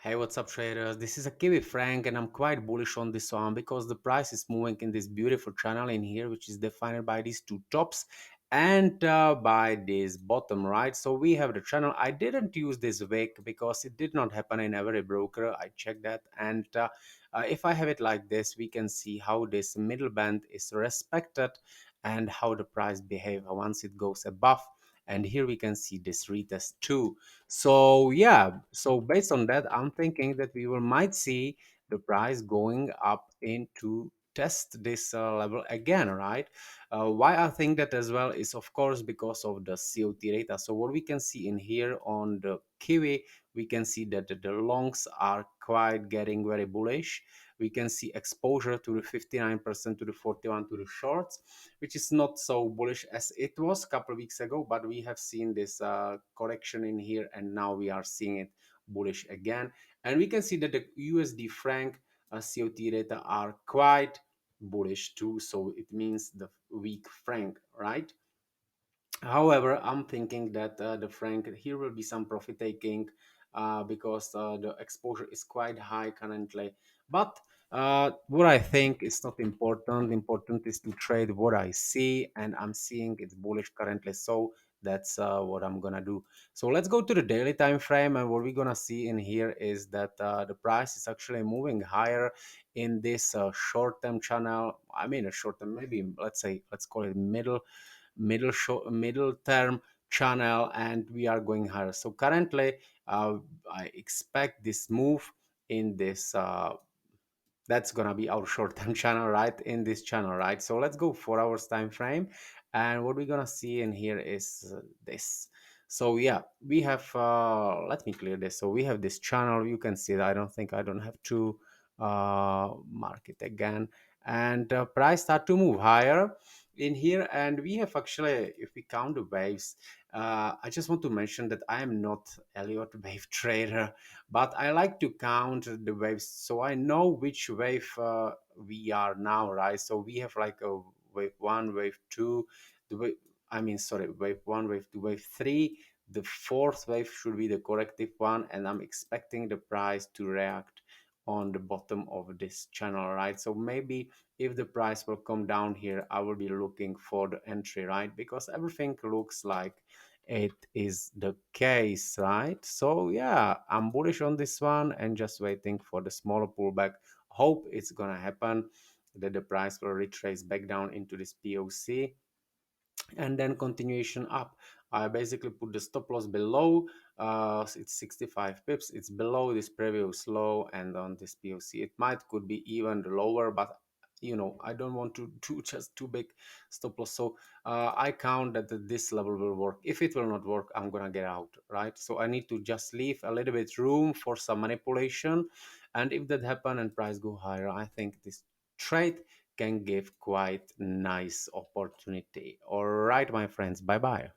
Hey, what's up, traders? This is a Kiwi Frank, and I'm quite bullish on this one because the price is moving in this beautiful channel in here, which is defined by these two tops and by this bottom, right? So we have the channel. I didn't use this wick because it did not happen in every broker. I checked that, and if I have it like this, we can see how this middle band is respected and how the price behave once it goes above. And here we can see this retest too. So yeah, so based on that, I'm thinking that we will might see the price going up into test this level again, right? Why I think that as well is of course because of the COT data. So what we can see in here on the Kiwi, we can see that the longs are quite getting very bullish. We can see exposure to the 59% to the 41 to the shorts, which is not so bullish as it was a couple of weeks ago, but we have seen this correction in here, and now we are seeing it bullish again. And we can see that the USD franc COT data are quite bullish too, so it means the weak franc, right? However, I'm thinking that the franc here will be some profit taking because the exposure is quite high currently. But what I think is not important. Important is to trade what I see, and I'm seeing it's bullish currently. So that's what I'm gonna do. So let's go to the daily time frame, and what we're gonna see in here is that the price is actually moving higher in this short-term channel. I mean, a short-term, maybe let's say let's call it middle term channel, and we are going higher. So currently I expect this move in this that's gonna be our short-term channel, right, in this channel, right? So let's go 4 hours time frame, and what we're gonna see in here is this. So yeah, we have let me clear this. So we have this channel, you can see that I don't have to mark it again, and price start to move higher in here. And we have actually, if we count the waves, I just want to mention that I am not Elliott wave trader, but I like to count the waves so I know which wave we are now, right? So we have like a wave one, wave two, the wave, I mean, sorry, wave one, wave two, wave three. The fourth wave should be the corrective one, and I'm expecting the price to react on the bottom of this channel, right? So maybe if the price will come down here, I will be looking for the entry, right? Because everything looks like it is the case, right? So yeah, I'm bullish on this one and just waiting for the smaller pullback. Hope it's gonna happen, that the price will retrace back down into this POC and then continuation up. I basically put the stop loss below, it's 65 pips, it's below this previous low, and on this POC it might could be even lower, but I don't want to do just too big stop loss. So I count that this level will work. If it will not work, I'm gonna get out, right? So I need to just leave a little bit room for some manipulation, and if that happen and price go higher, I think this trade can give quite nice opportunity. All right, my friends, bye bye.